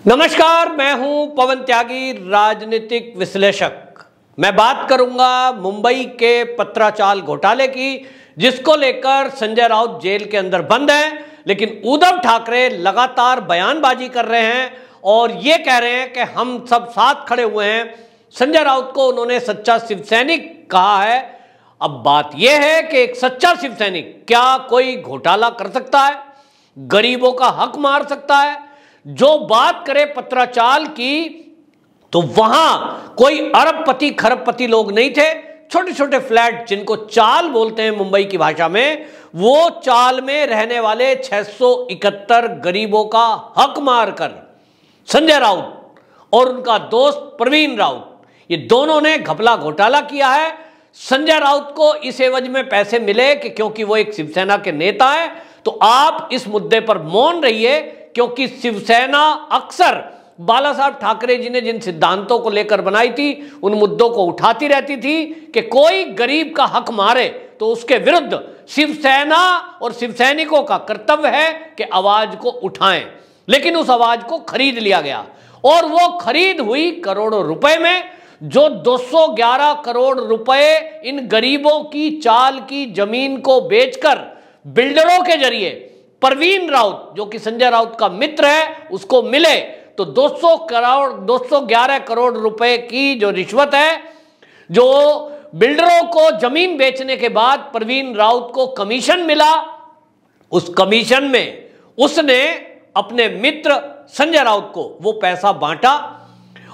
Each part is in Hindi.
नमस्कार, मैं हूं पवन त्यागी, राजनीतिक विश्लेषक। मैं बात करूंगा मुंबई के पत्राचाल घोटाले की, जिसको लेकर संजय राउत जेल के अंदर बंद हैं, लेकिन उद्धव ठाकरे लगातार बयानबाजी कर रहे हैं और ये कह रहे हैं कि हम सब साथ खड़े हुए हैं। संजय राउत को उन्होंने सच्चा शिव सैनिक कहा है। अब बात यह है कि एक सच्चा शिव सैनिक क्या कोई घोटाला कर सकता है, गरीबों का हक मार सकता है? जो बात करे पत्राचाल की, तो वहां कोई अरबपति खरबपति लोग नहीं थे। छोटे छोटे फ्लैट, जिनको चाल बोलते हैं मुंबई की भाषा में, वो चाल में रहने वाले 671 गरीबों का हक मारकर संजय राउत और उनका दोस्त प्रवीण राउत, ये दोनों ने घपला घोटाला किया है। संजय राउत को इस एवज में पैसे मिले कि क्योंकि वो एक शिवसेना के नेता है, तो आप इस मुद्दे पर मौन रहिए, क्योंकि शिवसेना अक्सर बाला साहब ठाकरे जी ने जिन सिद्धांतों को लेकर बनाई थी, उन मुद्दों को उठाती रहती थी कि कोई गरीब का हक मारे तो उसके विरुद्ध शिवसेना और शिवसैनिकों का कर्तव्य है कि आवाज को उठाएं। लेकिन उस आवाज को खरीद लिया गया और वो खरीद हुई करोड़ों रुपए में, जो 211 करोड़ रुपए इन गरीबों की चाल की जमीन को बेचकर बिल्डरों के जरिए प्रवीण राउत, जो कि संजय राउत का मित्र है, उसको मिले। तो 211 करोड़ रुपए की जो रिश्वत है, जो बिल्डरों को जमीन बेचने के बाद प्रवीण राउत को कमीशन मिला, उस कमीशन में उसने अपने मित्र संजय राउत को वो पैसा बांटा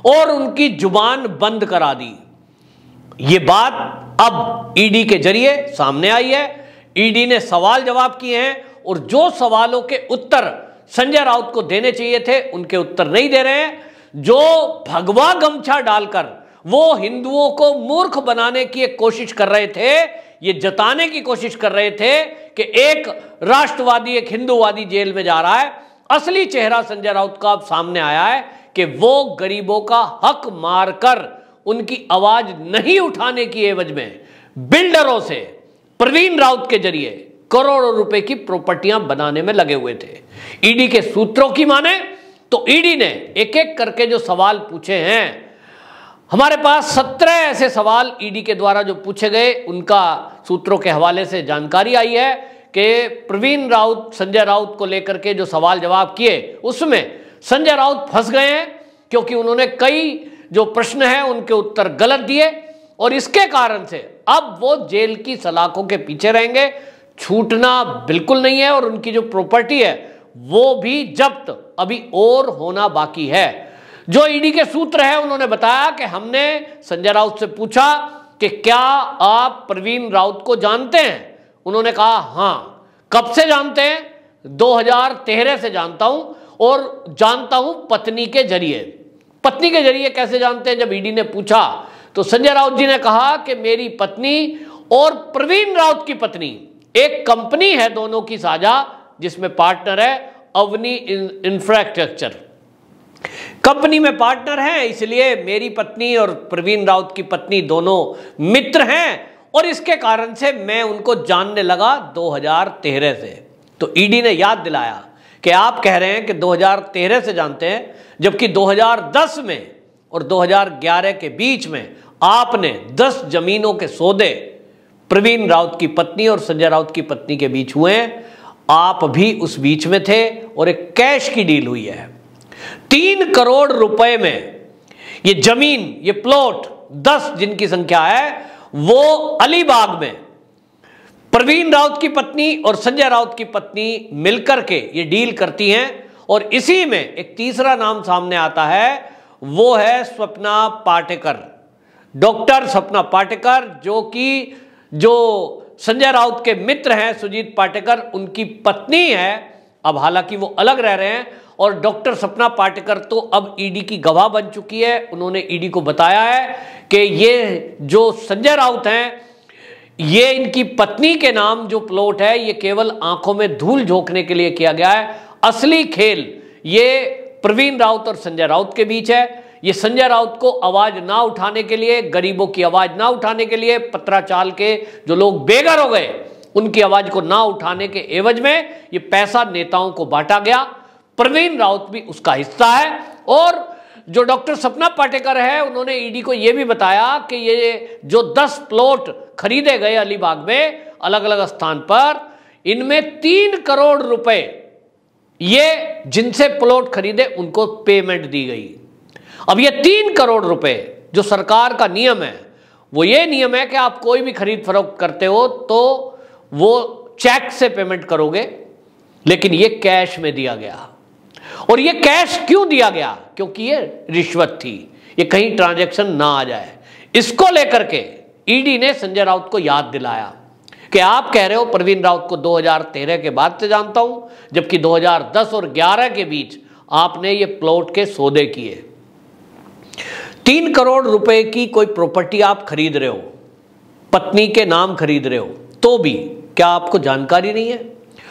और उनकी जुबान बंद करा दी। ये बात अब ईडी के जरिए सामने आई है। ईडी ने सवाल जवाब किए हैं और जो सवालों के उत्तर संजय राउत को देने चाहिए थे, उनके उत्तर नहीं दे रहे हैं। जो भगवा गमछा डालकर वो हिंदुओं को मूर्ख बनाने की एक कोशिश कर रहे थे, ये जताने की कोशिश कर रहे थे कि एक राष्ट्रवादी, एक हिंदूवादी जेल में जा रहा है। असली चेहरा संजय राउत का अब सामने आया है कि वो गरीबों का हक मारकर उनकी आवाज नहीं उठाने की एवज में बिल्डरों से प्रवीण राउत के जरिए करोड़ों रुपए की प्रॉपर्टियां बनाने में लगे हुए थे। ईडी के सूत्रों की माने तो ईडी ने एक एक करके जो सवाल पूछे हैं, हमारे पास 17 ऐसे सवाल ईडी के द्वारा जो पूछे गए, उनका सूत्रों के हवाले से जानकारी आई है कि प्रवीण राउत संजय राउत को लेकर के जो सवाल जवाब किए, उसमें संजय राउत फंस गए हैं, क्योंकि उन्होंने कई जो प्रश्न हैं उनके उत्तर गलत दिए और इसके कारण से अब वो जेल की सलाखों के पीछे रहेंगे। छूटना बिल्कुल नहीं है और उनकी जो प्रॉपर्टी है वो भी जब्त अभी और होना बाकी है। जो ईडी के सूत्र है, उन्होंने बताया कि हमने संजय राउत से पूछा कि क्या आप प्रवीण राउत को जानते हैं? उन्होंने कहा हाँ। कब से जानते हैं? 2013 से जानता हूं और जानता हूं पत्नी के जरिए। पत्नी के जरिए कैसे जानते हैं? जब ईडी ने पूछा तो संजय राउत जी ने कहा कि मेरी पत्नी और प्रवीण राउत की पत्नी, एक कंपनी है दोनों की साझा, जिसमें पार्टनर है अवनी इंफ्रास्ट्रक्चर। कंपनी में पार्टनर है, इसलिए मेरी पत्नी और प्रवीण राउत की पत्नी दोनों मित्र हैं और इसके कारण से मैं उनको जानने लगा 2013 से। तो ईडी ने याद दिलाया कि आप कह रहे हैं कि 2013 से जानते हैं, जबकि 2010 में और 2011 के बीच में आपने 10 जमीनों के सौदे प्रवीण राउत की पत्नी और संजय राउत की पत्नी के बीच हुए हैं। आप भी उस बीच में थे और एक कैश की डील हुई है। 3 करोड़ रुपए में ये जमीन, ये प्लॉट 10 जिनकी संख्या है, वो अलीबाग में प्रवीण राउत की पत्नी और संजय राउत की पत्नी मिलकर के ये डील करती हैं। और इसी में एक तीसरा नाम सामने आता है, वो है स्वप्ना पाटेकर, डॉक्टर स्वप्ना पाटेकर, जो कि जो संजय राउत के मित्र हैं सुजीत पाटेकर, उनकी पत्नी है। अब हालांकि वो अलग रह रहे हैं और डॉक्टर स्वप्ना पाटेकर तो अब ईडी की गवाह बन चुकी है। उन्होंने ईडी को बताया है कि ये जो संजय राउत हैं, ये इनकी पत्नी के नाम जो प्लॉट है, ये केवल आंखों में धूल झोंकने के लिए किया गया है। असली खेल ये प्रवीण राउत और संजय राउत के बीच है। ये संजय राउत को आवाज ना उठाने के लिए, गरीबों की आवाज ना उठाने के लिए, पत्राचाल के जो लोग बेघर हो गए उनकी आवाज को ना उठाने के एवज में ये पैसा नेताओं को बांटा गया। प्रवीण राउत भी उसका हिस्सा है और जो डॉक्टर सपना पाटेकर है उन्होंने ईडी को यह भी बताया कि ये जो 10 प्लॉट खरीदे गए अलीबाग में अलग अलग स्थान पर, इनमें 3 करोड़ रुपए ये जिनसे प्लॉट खरीदे उनको पेमेंट दी गई। अब ये 3 करोड़ रुपए जो सरकार का नियम है, वो ये नियम है कि आप कोई भी खरीद फरोख्त करते हो तो वो चेक से पेमेंट करोगे, लेकिन ये कैश में दिया गया। और ये कैश क्यों दिया गया? क्योंकि ये रिश्वत थी, ये कहीं ट्रांजैक्शन ना आ जाए। इसको लेकर के ईडी ने संजय राउत को याद दिलाया कि आप कह रहे हो प्रवीण राउत को 2013 के बाद से जानता हूं, जबकि 2010 और 11 के बीच आपने ये प्लॉट के सौदे किए। 3 करोड़ रुपए की कोई प्रॉपर्टी आप खरीद रहे हो, पत्नी के नाम खरीद रहे हो, तो भी क्या आपको जानकारी नहीं है?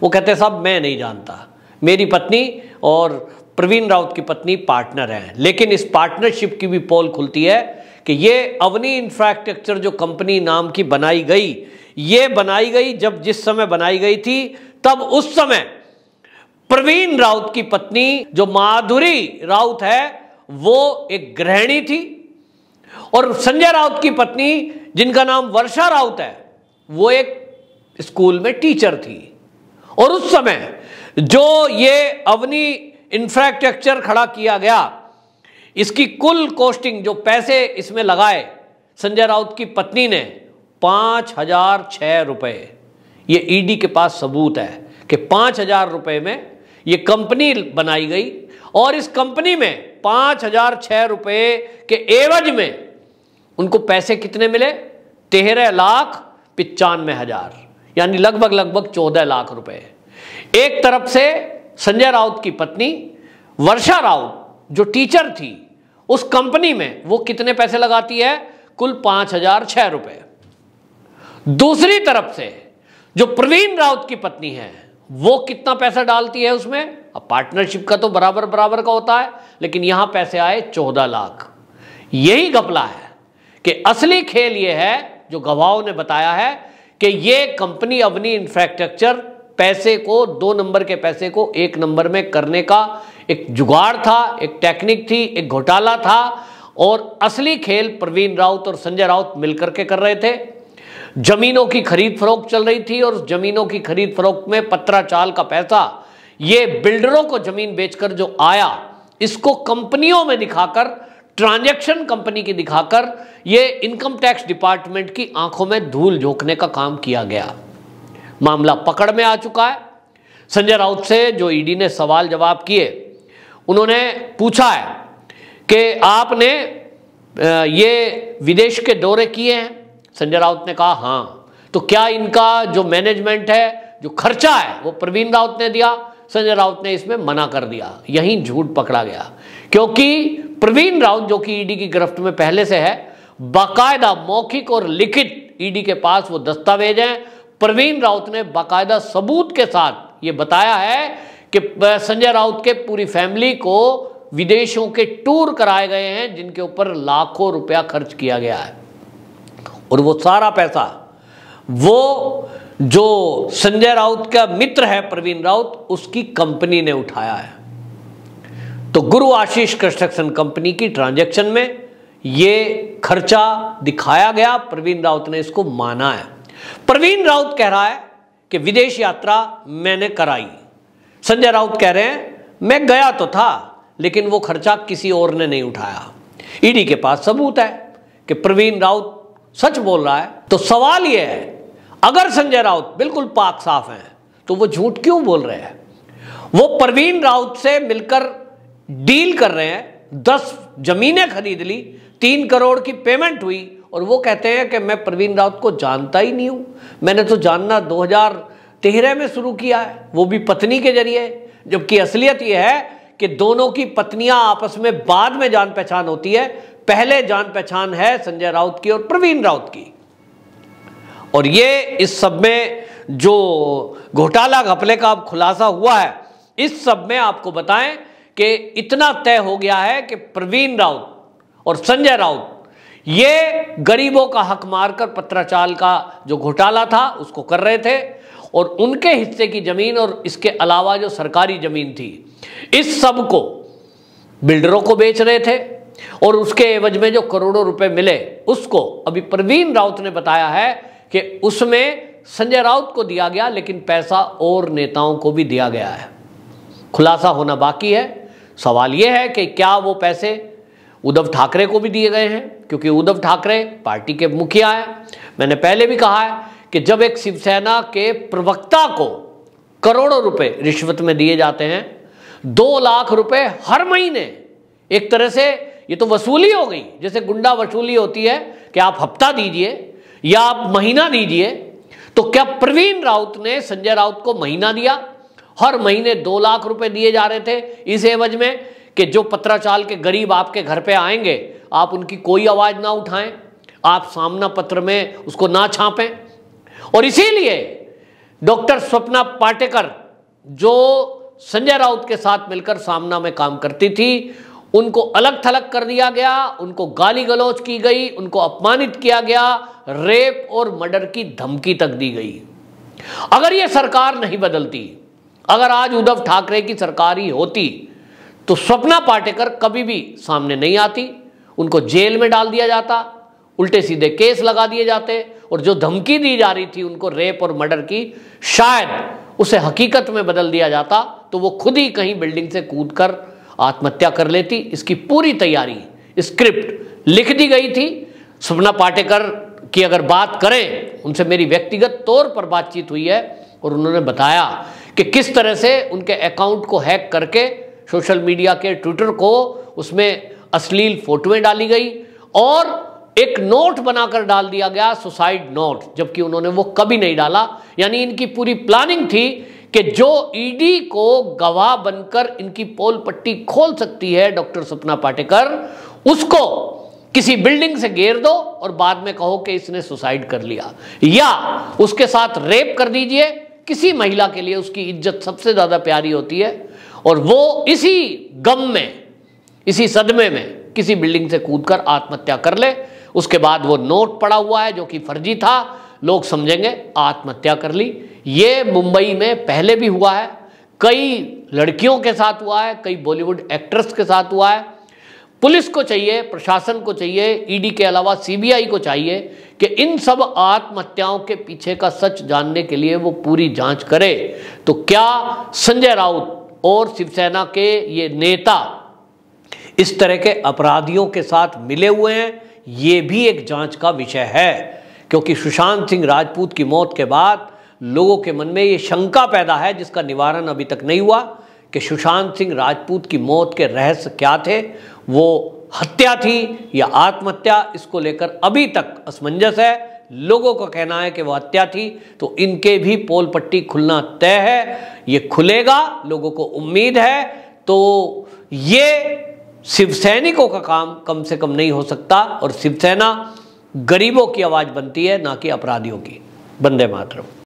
वो कहते हैं साहब मैं नहीं जानता, मेरी पत्नी और प्रवीण राउत की पत्नी पार्टनर हैं। लेकिन इस पार्टनरशिप की भी पोल खुलती है कि ये अवनी इंफ्रास्ट्रक्चर जो कंपनी नाम की बनाई गई, ये बनाई गई जब जिस समय बनाई गई थी तब उस समय प्रवीण राउत की पत्नी जो माधुरी राउत है वो एक गृहिणी थी, और संजय राउत की पत्नी जिनका नाम वर्षा राउत है वो एक स्कूल में टीचर थी। और उस समय जो ये अवनी इंफ्रास्ट्रक्चर खड़ा किया गया, इसकी कुल कॉस्टिंग जो पैसे इसमें लगाए संजय राउत की पत्नी ने 5,006 रुपए, ये ईडी के पास सबूत है कि 5,000 रुपए में ये कंपनी बनाई गई, और इस कंपनी में 5,006 रुपए के एवज में उनको पैसे कितने मिले? 13,95,000, यानी लगभग 14 लाख रुपए। एक तरफ से संजय राउत की पत्नी वर्षा राउत जो टीचर थी उस कंपनी में वो कितने पैसे लगाती है? कुल 5,006 रुपए। दूसरी तरफ से जो प्रवीण राउत की पत्नी है वो कितना पैसा डालती है उसमें? अब पार्टनरशिप का तो बराबर का होता है, लेकिन यहां पैसे आए 14 लाख। यही घपला है कि असली खेल ये है जो गवाहों ने बताया है कि ये कंपनी अवनी इंफ्रास्ट्रक्चर पैसे को, 2 नंबर के पैसे को 1 नंबर में करने का एक जुगाड़ था, एक टेक्निक थी, एक घोटाला था, और असली खेल प्रवीण राउत और संजय राउत मिलकर के कर रहे थे। जमीनों की खरीद फरोख्त चल रही थी, और जमीनों की खरीद फरोख्त में पत्राचाल का पैसा ये बिल्डरों को जमीन बेचकर जो आया, इसको कंपनियों में दिखाकर, ट्रांजैक्शन कंपनी की दिखाकर ये इनकम टैक्स डिपार्टमेंट की आंखों में धूल झोंकने का काम किया गया। मामला पकड़ में आ चुका है। संजय राउत से जो ईडी ने सवाल जवाब किए, उन्होंने पूछा है कि आपने ये विदेश के दौरे किए हैं? संजय राउत ने कहा हाँ। तो क्या इनका जो मैनेजमेंट है, जो खर्चा है, वो प्रवीण राउत ने दिया? संजय राउत ने इसमें मना कर दिया। यहीं झूठ पकड़ा गया, क्योंकि प्रवीण राउत जो कि ईडी की गिरफ्त में पहले से है, बाकायदा मौखिक और लिखित ईडी के पास वो दस्तावेज हैं। प्रवीण राउत ने बाकायदा सबूत के साथ ये बताया है कि संजय राउत के पूरी फैमिली को विदेशों के टूर कराए गए हैं, जिनके ऊपर लाखों रुपया खर्च किया गया है, और वो सारा पैसा वो जो संजय राउत का मित्र है प्रवीण राउत, उसकी कंपनी ने उठाया है। तो गुरु आशीष कंस्ट्रक्शन कंपनी की ट्रांजैक्शन में ये खर्चा दिखाया गया, प्रवीण राउत ने इसको माना है। प्रवीण राउत कह रहा है कि विदेश यात्रा मैंने कराई। संजय राउत कह रहे हैं मैं गया तो था, लेकिन वो खर्चा किसी और ने नहीं उठाया। ईडी के पास सबूत है कि प्रवीण राउत सच बोल रहा है। तो सवाल यह है, अगर संजय राउत बिल्कुल पाक साफ हैं तो वो झूठ क्यों बोल रहे हैं? वो प्रवीण राउत से मिलकर डील कर रहे हैं, 10 जमीनें खरीद ली, 3 करोड़ की पेमेंट हुई, और वो कहते हैं कि मैं प्रवीण राउत को जानता ही नहीं हूं, मैंने तो जानना 2013 में शुरू किया है, वो भी पत्नी के जरिए। जबकि असलियत यह है कि दोनों की पत्नियां आपस में बाद में जान पहचान होती है, पहले जान पहचान है संजय राउत की और प्रवीण राउत की। और ये इस सब में जो घोटाला घपले का अब खुलासा हुआ है, इस सब में आपको बताएं कि इतना तय हो गया है कि प्रवीण राउत और संजय राउत ये गरीबों का हक मारकर पत्राचाल का जो घोटाला था उसको कर रहे थे, और उनके हिस्से की जमीन और इसके अलावा जो सरकारी जमीन थी, इस सब को बिल्डरों को बेच रहे थे और उसके एवज में जो करोड़ों रुपए मिले उसको अभी प्रवीण राउत ने बताया है कि उसमें संजय राउत को दिया गया, लेकिन पैसा और नेताओं को भी दिया गया है। खुलासा होना बाकी है। सवाल यह है कि क्या वो पैसे उद्धव ठाकरे को भी दिए गए हैं, क्योंकि उद्धव ठाकरे पार्टी के मुखिया हैं। मैंने पहले भी कहा है कि जब एक शिवसेना के प्रवक्ता को करोड़ों रुपए रिश्वत में दिए जाते हैं, 2 लाख रुपए हर महीने, एक तरह से ये तो वसूली हो गई, जैसे गुंडा वसूली होती है कि आप हफ्ता दीजिए या आप महीना दीजिए। तो क्या प्रवीण राउत ने संजय राउत को महीना दिया? हर महीने 2 लाख रुपए दिए जा रहे थे इस एवज में कि जो पत्राचाल के गरीब आपके घर पे आएंगे आप उनकी कोई आवाज ना उठाएं, आप सामना पत्र में उसको ना छापें। और इसीलिए डॉक्टर स्वप्ना पाटेकर जो संजय राउत के साथ मिलकर सामना में काम करती थी, उनको अलग थलग कर दिया गया, उनको गाली गलौज की गई, उनको अपमानित किया गया, रेप और मर्डर की धमकी तक दी गई। अगर ये सरकार नहीं बदलती, अगर आज उद्धव ठाकरे की सरकार ही होती, तो स्वप्ना पाटेकर कभी भी सामने नहीं आती, उनको जेल में डाल दिया जाता, उल्टे सीधे केस लगा दिए जाते, और जो धमकी दी जा रही थी उनको रेप और मर्डर की, शायद उसे हकीकत में बदल दिया जाता तो वो खुद ही कहीं बिल्डिंग से कूदकर आत्महत्या कर लेती। इसकी पूरी तैयारी, स्क्रिप्ट लिख दी गई थी। स्वप्ना पाटेकर की अगर बात करें, उनसे मेरी व्यक्तिगत तौर पर बातचीत हुई है और उन्होंने बताया कि किस तरह से उनके अकाउंट को हैक करके सोशल मीडिया के ट्विटर को, उसमें अश्लील फोटोएं डाली गई और एक नोट बनाकर डाल दिया गया, सुसाइड नोट, जबकि उन्होंने वो कभी नहीं डाला। यानी इनकी पूरी प्लानिंग थी कि जो ईडी को गवाह बनकर इनकी पोल पट्टी खोल सकती है डॉक्टर स्वप्ना पाटेकर, उसको किसी बिल्डिंग से घेर दो और बाद में कहो कि इसने सुसाइड कर लिया, या उसके साथ रेप कर दीजिए। किसी महिला के लिए उसकी इज्जत सबसे ज्यादा प्यारी होती है और वो इसी गम में, इसी सदमे में किसी बिल्डिंग से कूदकर आत्महत्या कर ले। उसके बाद वो नोट पड़ा हुआ है जो कि फर्जी था, लोग समझेंगे आत्महत्या कर ली। ये मुंबई में पहले भी हुआ है, कई लड़कियों के साथ हुआ है, कई बॉलीवुड एक्ट्रेस के साथ हुआ है। पुलिस को चाहिए, प्रशासन को चाहिए, ईडी के अलावा सीबीआई को चाहिए कि इन सब आत्महत्याओं के पीछे का सच जानने के लिए वो पूरी जांच करे। तो क्या संजय राउत और शिवसेना के ये नेता इस तरह के अपराधियों के साथ मिले हुए हैं? ये भी एक जांच का विषय है, क्योंकि सुशांत सिंह राजपूत की मौत के बाद लोगों के मन में ये शंका पैदा है, जिसका निवारण अभी तक नहीं हुआ, कि सुशांत सिंह राजपूत की मौत के रहस्य क्या थे। वो हत्या थी या आत्महत्या, इसको लेकर अभी तक असमंजस है। लोगों का कहना है कि वो हत्या थी, तो इनके भी पोल पट्टी खुलना तय है। ये खुलेगा, लोगों को उम्मीद है। तो ये शिवसैनिकों का काम कम से कम नहीं हो सकता, और शिवसेना गरीबों की आवाज बनती है, ना कि अपराधियों की। वंदे मातरम।